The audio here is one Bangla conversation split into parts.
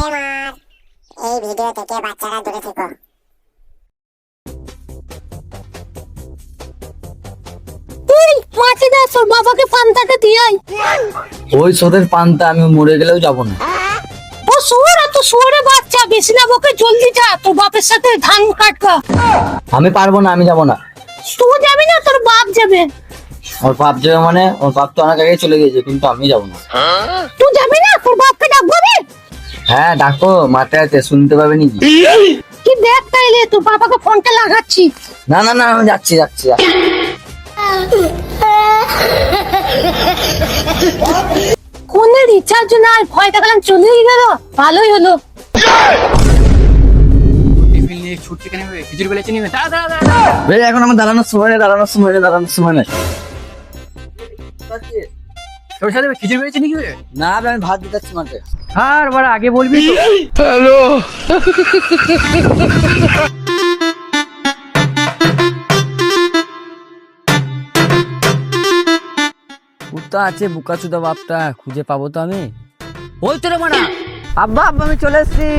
ডিসক্লেমার, এই ভিডিও থেকে বাচ্চারা দূরে থেকো। মাছিদা তোর বাবাকে পান্তাটা দিয়ে আয়। ওই সোরের পান্তা আমি মরে গেলেও যাব না। ও শুয়োর, তো শুয়োরের বাচ্চা, বেশি না বকে, জলদি যা, তোর বাপের সাথে ধান কাটবা। আমি পারবো না, আমি যাব না। তুই যাবি না, তোর বাপ যাবে। ওর বাপ যাবে মানে? ওর বাপ তো অনেক আগে চলে গেছে, কিন্তু আমি যাব না। তুই যাবি না, তোর বাপকে ডাকবো আমি। হ্যাঁ ডাকো, মাথায় আছে, শুনতে পাবে নাকি? কি দেখ তাইলে, তোর বাবাকে ফোনটা লাগাচ্ছি। না না না, আমি যাচ্ছি যাচ্ছি। ফোনে রিচার্জ নাই, ভয় দেখালাম, চলেই গেল। ভালোই হলো। টিফিন নিয়ে ছুটতে কেন হবে? খিচুড়ি বেলেছে নিবে। ভাই এখন আমার দাঁড়ানোর সময় নেই, দাঁড়ানোর সময় নেই, দাঁড়ানোর সময় নেই। তোর সাথে খিচুড়ি বেলেছে নাকি? না আমি ভাত দিতে যাচ্ছি মাঠে। আর বড় আগে বলবি তো। কুত্তা আছে বুকাচুদা বাপটা, খুঁজে পাবো তো আমি? ওই তোরে মানা। আব্বা আব্বা আমি চলে এসেছি।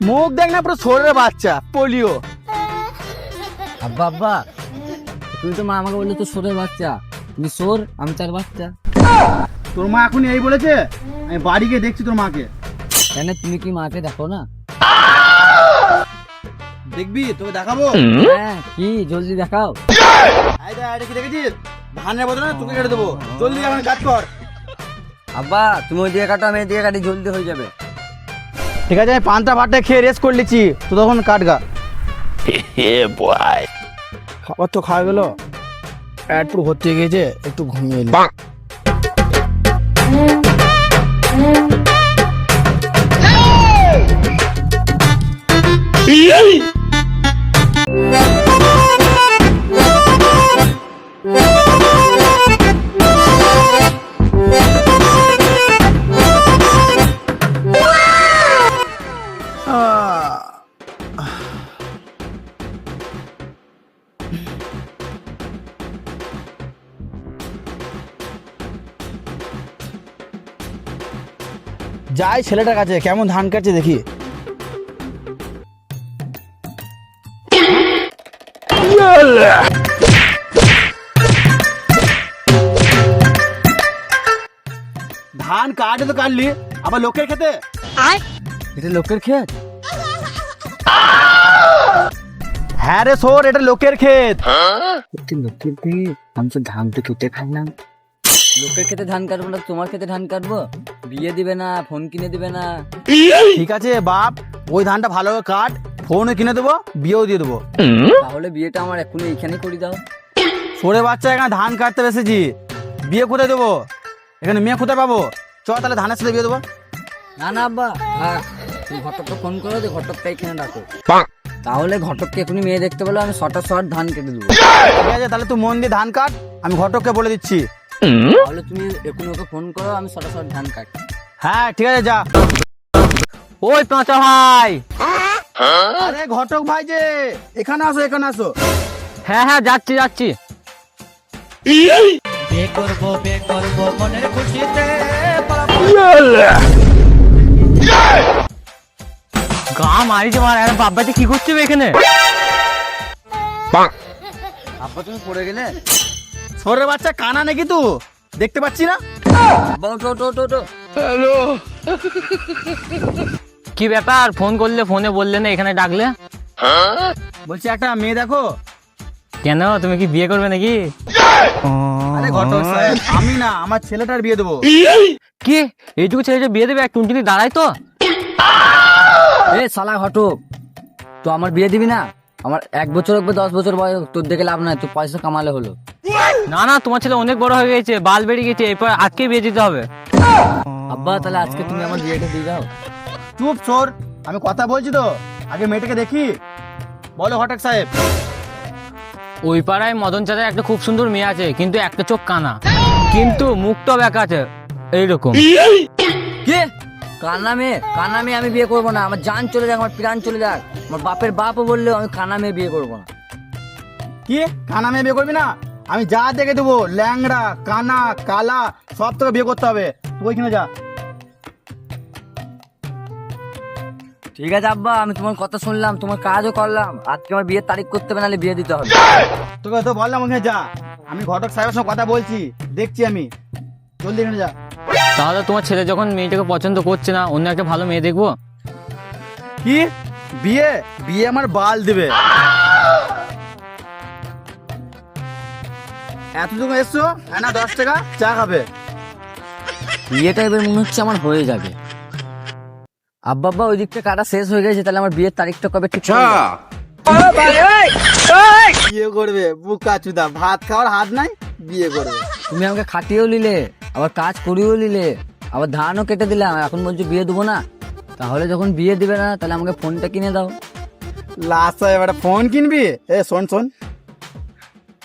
মুখ দেখ না, পুরো ছোড়ের বাচ্চা, পোলিও। আব্বা আব্বা, তুমি তো মা আমাকে বললে তো সোরের বাচ্চা, তুমি সোর, আমি তার বাচ্চা। তোর মা এখন এই বলেছে? আমি বাড়ি গিয়ে দেখছি তোর মাকে। কেন, তুমি কি মাকে দেখো না? দেখবি, তোকে দেখাবো। হ্যাঁ কি, জলদি দেখাও। এটা কি দেখেছিস? ধানের বদলে না তোকে কেটে দেবো। জলদি এখন কাজ কর। আব্বা তুমি ওই দিয়ে কাটো, আমি দিয়ে কাটি, জলদি হয়ে যাবে। ঠিক আছে, আমি পান্তা ভাতটা খেয়ে রেস্ট করে নিচ্ছি, তো তখন কাটগা। খাবার তো খাওয়া গেল, পেট পুরো ভর্তি হয়ে গিয়েছে, একটু ঘুমিয়ে এলি। যাই ছেলেটার কাছে, কেমন ধান কাটছে দেখি। ধান কাটে তো কাটলি, আবার লোকের খেতে। এটা লোকের ক্ষেত? হ্যাঁ রে সোর, এটা লোকের ক্ষেত। এটা লোকের ক্ষেত? আমি তো ধান তো কেটে খাইলাম। লোকের খেতে ধান কাটবো না, তোমার খেতে ধান কাটবো? বিয়ে দিবে না, ফোন কিনে দিবে না? ঠিক আছে বাপ, ওই ধানটা ভালো করে কাট, ফোনও কিনে দেবো, বিয়েও দিয়ে দেবো। তাহলে বিয়েটা আমার এখনই এইখানে করে দাও। সোরে বাচ্চা, এখানে ধান কাটতে এসেছি, বিয়ে কোথায় দেবো? এখানে মেয়ে কোথায় পাবো? চ তাহলে ধানের সাথে বিয়ে দেবো। না না আব্বা, তুমি ঘটককে ফোন করো, যে ঘটকটা এখানে ডাকো। তাহলে ঘটককে এখনই মেয়ে দেখতে পেলে আমি শর্ট ধান কেটে দেবো। ঠিক আছে, তাহলে তুই মন দিয়ে ধান কাট, আমি ঘটককে বলে দিচ্ছি। তাহলে তুমি এখনই ওকে ফোন করো, আমি শর্ট ধান কাট। হ্যাঁ ঠিক আছে, যা। ওই পাঁচা ভাই। আরে ঘটক ভাই যে, এখানে আসো, এখানে আসো। হ্যাঁ হ্যাঁ, যাচ্ছি যাচ্ছি। গা মারিছে মার, বাবাতে কি করছে এখানে? আব্বা তুমি পড়ে গেলে? সোরে বাচ্চা কানা নাকি তুই, দেখতে পাচ্ছি না? আব্বা ওঠো ওঠো ওঠো ওঠো। কি ব্যাপার, ফোন করলে ফোনে বললে না, এখানে ডাকলে? বলছি একটা মেয়ে দেখো। কেন, তুমি কি বিয়ে করবে নাকি? আরে ঘটক সাহেব, আমি না, আমার ছেলেটার বিয়ে দেবো। কি এইটুকু ছেলে যে বিয়ে দেবে, এক টুনটুনি দাঁড়াই তো? এ শালা ঘটক, তো আমার বিয়ে দিবি না? আমার 1 বছর হোক বা 10 বছর বয়স হোক, তোর দেখে লাভ নাই, তোর পয়সা কামালে হলো। না না, তোমার ছেলে অনেক বড় হয়ে গেছে, বাল বেরিয়ে গেছে, এরপর আজকে বিয়ে দিতে হবে। আব্বা তাহলে আজকে তুমি আমার বিয়েটা দিয়ে দাও। চুপ সোর, আমি কথা বলছি তো, আগে মেয়েটাকে দেখি। বলো ঘটক সাহেব। ওই পাড়ায় মদন চাঁদের একটা খুব সুন্দর মেয়ে আছে, কিন্তু একটা চোখ কানা, কিন্তু মুখটা ব্যাক আছে এইরকম। কে? কানা মেয়ে আমি বিয়ে করবো না। আমার জান চলে যাক, আমার প্রাণ চলে যাক, আমার বাপের বাপও বললেও আমি কানা মেয়ে বিয়ে করবো না। কি কানা মেয়ে বিয়ে করবি না? আমি যা দেখে দেবো, ল্যাংড়া কানা কালা সব তোকে বিয়ে করতে হবে। তুই ওইখানে যা। ঠিক আছে আব্বা, আমি তোমার কথা শুনলাম, তোমার কাজও করলাম। আজকে আমার বিয়ের তারিখ করতে হবে, নাহলে বিয়ে দিতে হবে। তোকে তো বললাম ওখানে যা, আমি ঘটক সাহেবের সঙ্গে কথা বলছি, দেখছি আমি, জলদি এখানে যা। তাহলে তোমার ছেলে যখন মেয়েটাকে পছন্দ করছে না, অন্য একটা ভালো মেয়ে দেখবো। কি বিয়ে? বিয়ে আমার বাল দেবে। এতটুকু এসছো না 10 টাকা চা খাবে? বিয়েটা এবার মনে হচ্ছে আমার হয়ে যাবে। আব্বা আব্বা, ওই দিকটা কাটা শেষ হয়ে গেছে, তাহলে আমার বিয়ের তারিখটা কবে ঠিক করবে? বিয়ে করবে বুকা চুদা, ভাত খাওয়ার হাত নাই, বিয়ে করবে। তুমি আমাকে খাটিয়েও নিলে, আবার কাজ করিয়েও নিলে, আবার ধানও কেটে দিলাম, এখন বলছো বিয়ে দেবো না। তাহলে যখন বিয়ে দিবে না, তাহলে আমাকে ফোনটা কিনে দাও। লাস্ট এবার ফোন কিনবি? এ শোন শোন,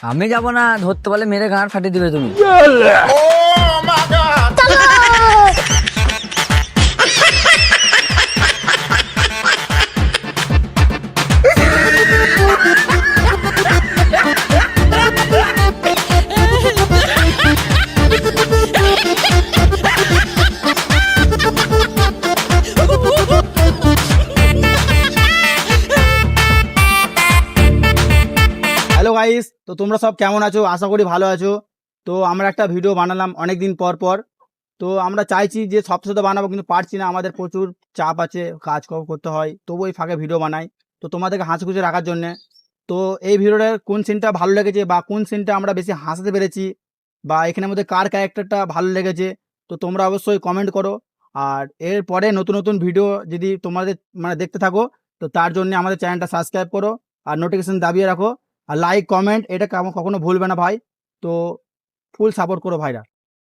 আমি যাবো না, ধরতে পারলে মেরে গাঁট ফাটিয়ে দিবে তুমি। হ্যালো গাইস, তো তোমরা সব কেমন আছো? আশা করি ভালো আছো। তো আমরা একটা ভিডিও বানালাম অনেকদিন পর পর। তো আমরা চাইছি যে সব সাথে বানাবো, কিন্তু পারছি না, আমাদের প্রচুর চাপ আছে, কাজ করতে হয়, তবু এই ফাঁকে ভিডিও বানাই। তো তোমাদেরকে হাসি খুশি রাখার জন্যে। তো এই ভিডিওটার কোন সিনটা ভালো লেগেছে, বা কোন সিনটা আমরা বেশি হাসতে পেরেছি, বা এখানের মধ্যে কার ক্যারেক্টারটা ভালো লেগেছে, তো তোমরা অবশ্যই কমেন্ট করো। আর এরপরে নতুন নতুন ভিডিও যদি তোমাদের মানে দেখতে থাকো, তো তার জন্য আমাদের চ্যানেলটা সাবস্ক্রাইব করো, আর নোটিফিকেশন দাবিয়ে রাখো, আর লাইক কমেন্ট এটা কখনো ভুলবে না ভাই। তো ফুল সাপোর্ট করো ভাইরা।